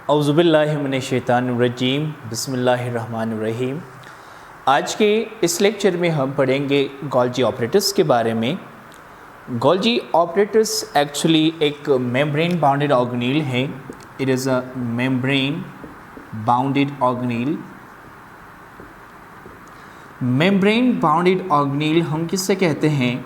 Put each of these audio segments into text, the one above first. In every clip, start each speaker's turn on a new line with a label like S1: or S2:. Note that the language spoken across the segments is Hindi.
S1: औज़ुबिल्लाहिमिनश्शैतानिर्रजीम बिस्मिल्लाहिर्रहमानिर्रहीम। आज के इस लेक्चर में हम पढ़ेंगे गोल्जी ऑपरेटर्स के बारे में। गोल्जी ऑपरेटर्स एक्चुअली एक मेम्ब्रेन बाउंडेड ऑर्गेनेल है। It is a membrane bounded organelle. Membrane bounded organelle हम किससे कहते हैं?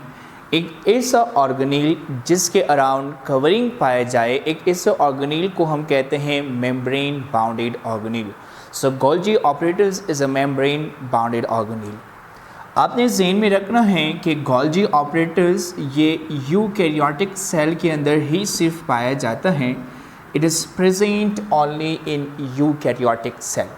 S1: एक ऐसा ऑर्गेनेल जिसके अराउंड कवरिंग पाया जाए, एक ऐसे ऑर्गेनेल को हम कहते हैं membrane bounded organelle. So Golgi apparatus is a membrane bounded organelle. आपने ज़हन में रखना है कि गोल्जी ऑपरेटर्स ये यूकैरियोटिक सेल के अंदर ही सिर्फ पाया जाता है। It is present only in eukaryotic cell.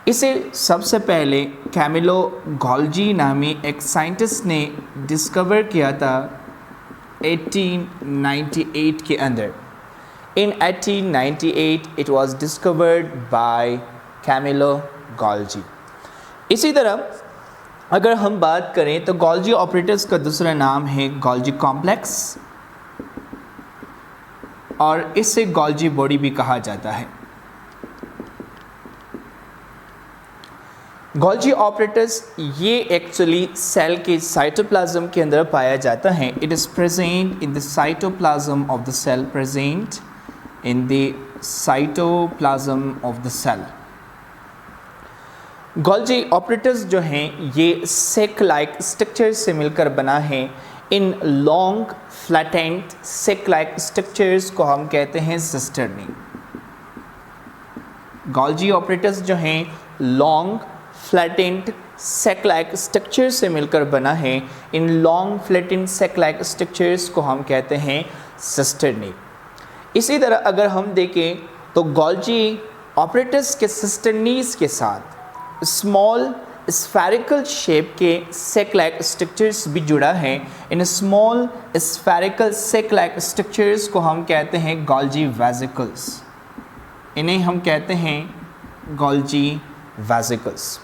S1: इसे सबसे पहले कैमिलो गोल्जी नामी एक साइंटिस्ट ने डिस्कवर किया था 1898 के अंदर। In 1898 it was discovered by Camillo Golgi. इसी तरह अगर हम बात करें तो गोल्जी ऑपरेटर्स का दूसरा नाम है गोल्जी कॉम्प्लेक्स और इसे गोल्जी बॉडी भी कहा जाता है। गोल्जी ऑपरेटर्स ये एक्चुअली सेल के साइटोप्लाज्म के अंदर पाया जाता है। It is present in the cytoplasm of the cell, present in the cytoplasm of the cell. Golgi apparatus जो हैं ये सेक लाइक स्ट्रक्चर से मिलकर बना है। In long flattened sac like structures को हम कहते हैं सिस्टर्नी। गोल्जी ऑपरेटर्स जो हैं long flattened sac like structure से मिलकर बना है। In long flattened sac like structures को हम कहते हैं सिस्टर्नी। इसी तरह अगर हम देखें तो गोल्जी ऑपरेटर्स के सिस्टर्नीज के साथ स्मॉल स्फेरिकल शेप के सेक लाइक स्ट्रक्चर्स भी जुड़ा है। In small spherical sac like structures को हम कहते हैं गोल्जी वेसिकल्स। इन्हें हम कहते हैं Golgi vesicles.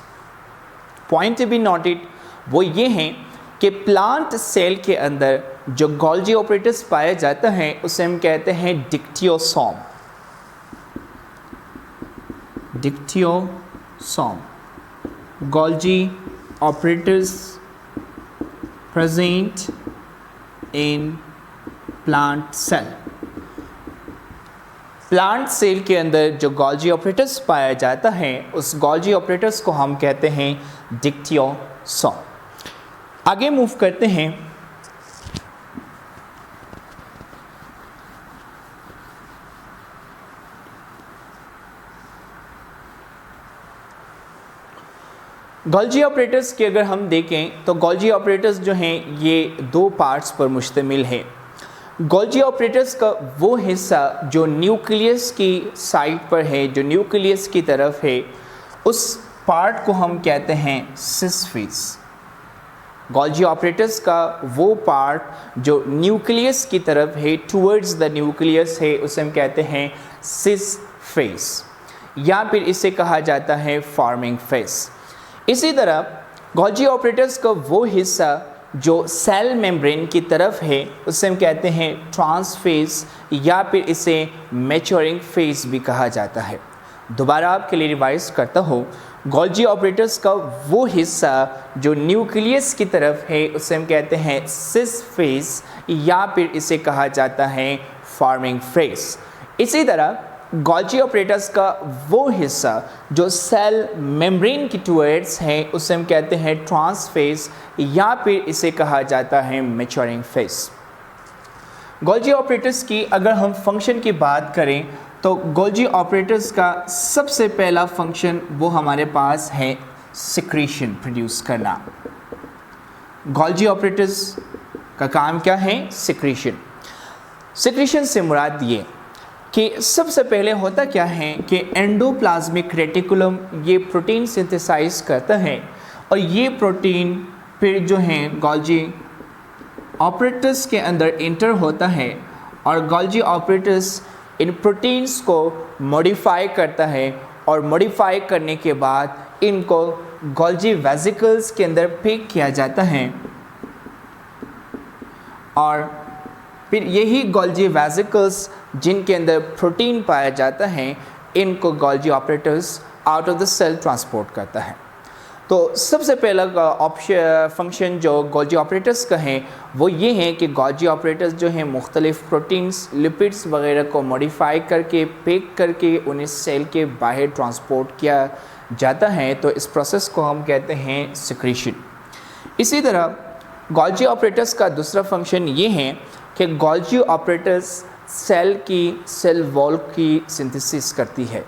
S1: Point to be noted वो ये हैं कि प्लांट सेल के अंदर जो गोल्जी ऑपरेटर्स पाया जाता है उसे हम कहते हैं dictyosome. Dictyosome Golgi apparatus present in plant cell. Plant cell के अंदर जो गोल्जी ऑपरेटर्स पाया जाता है उस गोल्जी ऑपरेटर्स को हम कहते हैं डिक्टियोसोम। आगे मूव करते हैं। गोल्जी ऑपरेटर्स की अगर हम देखें तो गोल्जी ऑपरेटर्स जो हैं ये दो पार्ट्स पर मुश्तमिल है। गोल्जी ऑपरेटर्स का वो हिस्सा जो न्यूक्लियस की साइड पर है, जो न्यूक्लियस की तरफ है, उस पार्ट को हम कहते हैं सिस फेस। गोल्जी ऑपरेटर्स का वो पार्ट जो न्यूक्लियस की तरफ है, टुवर्ड्स द न्यूक्लियस है, उसे हम कहते हैं सिस फेस या फिर इसे कहा जाता है फॉर्मिंग फेस। इसी तरह गोल्जी ऑपरेटर्स का वो हिस्सा जो सेल मेम्ब्रेन की तरफ है उसे हम कहते हैं ट्रांसफेस या फिर इसे मैच्योरिंग फेस भी कहा जाता है। दोबारा आपके लिए रिवाइज करता हूँ। गोल्जी ऑपरेटर्स का वो हिस्सा जो न्यूक्लियस की तरफ है उसे हम कहते हैं सिस फेस या फिर इसे कहा जाता है फॉर्मिंग फेस। इसी तरह गोल्जी ऑपरेटर्स का वो हिस्सा जो सेल मेम्ब्रेन की टुवर्ड्स है उसे हम कहते हैं ट्रांसफेस या फिर इसे कहा जाता है मैच्योरिंग फेस। गोल्जी ऑपरेटर्स की अगर हम फंक्शन की बात करें तो गोल्जी ऑपरेटर्स का सबसे पहला फंक्शन वो हमारे पास है सिक्रीशन प्रोड्यूस करना। गोल्जी ऑपरेटर्स का काम क्या है? सिक्रीशन। सिक्रीशन से मुराद ये कि सबसे पहले होता क्या है कि एंडोप्लाज्मिक रेटिकुलम ये प्रोटीन सिंथेसाइज करता है और ये प्रोटीन फिर जो है गोल्जी ऑपरेटर्स के अंदर इंटर होता है और गोल्जी ऑपरेटर्स इन प्रोटीन्स को मॉडिफाई करता है और मॉडिफाई करने के बाद इनको गोल्जी वेसिकल्स के अंदर पैक किया जाता है और फिर यही गोल्जी वेसिकल्स जिनके अंदर प्रोटीन पाया जाता है इनको Golgi apparatus out of the cell transport करता है। तो सबसे पहला ऑप्शन फंक्शन जो गोल्जी ऑपरेटर्स का है वो ये है कि गोल्जी ऑपरेटर्स जो हैं मुख्तलिफ़ प्रोटीन्स, लिपिड्स वगैरह को मॉडिफाई करके, पैक करके उन्हें सेल के बाहर ट्रांसपोर्ट किया जाता है। तो इस प्रोसेस को हम कहते हैं सिक्रीशन। इसी तरह गोल्जी ऑपरेटर्स का दूसरा फंक्शन ये है कि गोल्जी ऑपरेटर्स सेल की सेल वॉल की सिंथेसिस करती है।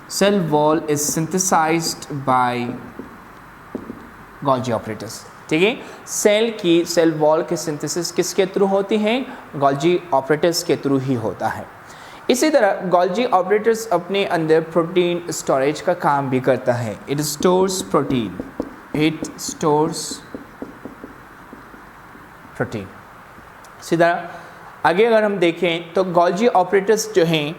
S1: Cell wall is synthesised by Golgi apparatus. ठीक है, सेल की सेल वॉल की सिंथेसिस किसके थ्रू होती है? गोल्जी ऑपरेटर्स के थ्रू ही होता है। इसी तरह गोल्जी ऑपरेटर्स अपने अंदर प्रोटीन स्टोरेज का काम भी करता है। It stores protein, it stores protein. इसी तरह आगे अगर हम देखें तो गोल्जी ऑपरेटर्स जो हैं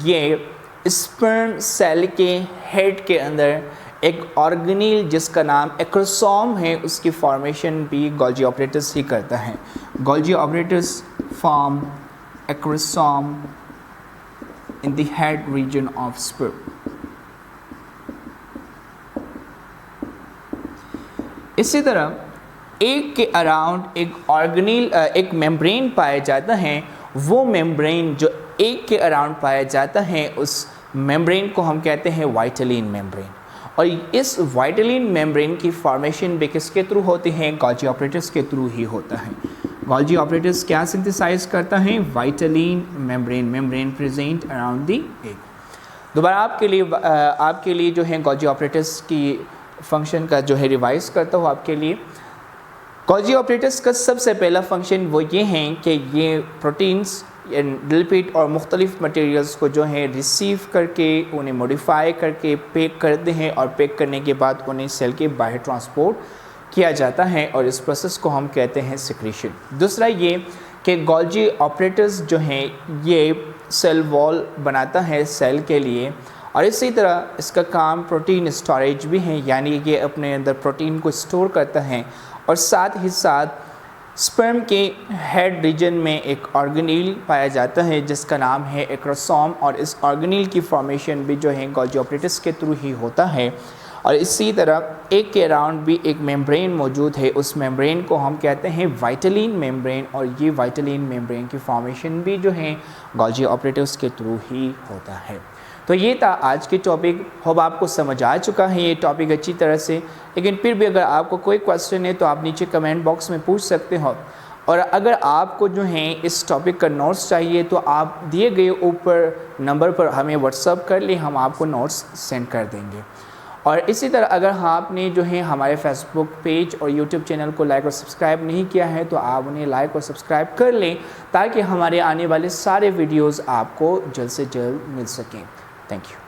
S1: ये स्पर्म सेल के हेड के अंदर एक ऑर्गेनील जिसका नाम एक्रोसोम है उसकी फॉर्मेशन भी गोल्जी ऑपरेटर्स ही करता है। Golgi operators form acrosome in the head region of sperm. इसी तरह एक के अराउंड एक ऑर्गेनील एक मेम्ब्रेन पाया जाता है। वो मेम्ब्रेन जो एक के अराउंड पाया जाता है उस मेम्ब्रेन को हम कहते हैं वाइटलिन मेम्ब्रेन। और इस वाइटलिन मेम्ब्रेन की फॉर्मेशन भी किसके थ्रू होती है? गोल्जी ऑपरेटर्स के थ्रू ही होता है। गोल्जी ऑपरेटर्स क्या सिंथेसाइज करता है? Vitelline membrane, membrane present around the egg. दोबारा आपके लिए जो है गोल्जी ऑपरेटर्स की फंक्शन का जो है रिवाइज करता हूँ आपके लिए। गोल्जी ऑपरेटर्स का सबसे पहला फंक्शन वो ये हैं कि ये प्रोटीन्स, लिपिड और मुख्तलिफ़ मटेरियल्स को जो है रिसीव करके उन्हें मॉडिफाई करके पैक करते हैं और पैक करने के बाद उन्हें सेल के बाहर ट्रांसपोर्ट किया जाता है और इस प्रोसेस को हम कहते हैं सिक्रीशन। दूसरा ये कि गोल्जी ऑपरेटर्स जो हैं ये सेल वॉल बनाता है सेल के लिए और इसी तरह इसका काम प्रोटीन स्टोरेज भी है, यानी ये अपने अंदर प्रोटीन को स्टोर करता है। और साथ ही साथ स्पर्म के हेड रीजन में एक ऑर्गेनील पाया जाता है जिसका नाम है एक्रोसोम और इस ऑर्गेनील की फॉर्मेशन भी जो है गोल्जी ऑपरेटर्स के थ्रू ही होता है। और इसी तरह एक के अराउंड भी एक मेम्ब्रेन मौजूद है, उस मेम्ब्रेन को हम कहते हैं वाइटलिन मेम्ब्रेन और ये वाइटलिन मेम्ब्रेन की फॉर्मेशन भी जो है गोल्जी ऑपरेटर्स के थ्रू ही होता है। तो ये था आज की टॉपिक। होप आपको समझ आ चुका है ये टॉपिक अच्छी तरह से, लेकिन फिर भी अगर आपको कोई क्वेश्चन है तो आप नीचे कमेंट बॉक्स में पूछ सकते हो। और अगर आपको जो है इस टॉपिक का नोट्स चाहिए तो आप दिए गए ऊपर नंबर पर हमें व्हाट्सअप कर ले, हम आपको नोट्स सेंड कर देंगे। और इसी तरह अगर आपने जो है हमारे फेसबुक पेज और यूट्यूब चैनल को लाइक और सब्सक्राइब नहीं किया है तो आप उन्हें लाइक और सब्सक्राइब कर लें ताकि हमारे आने वाले सारे वीडियोज़ आपको जल्द से जल्द मिल सकें। Thank you.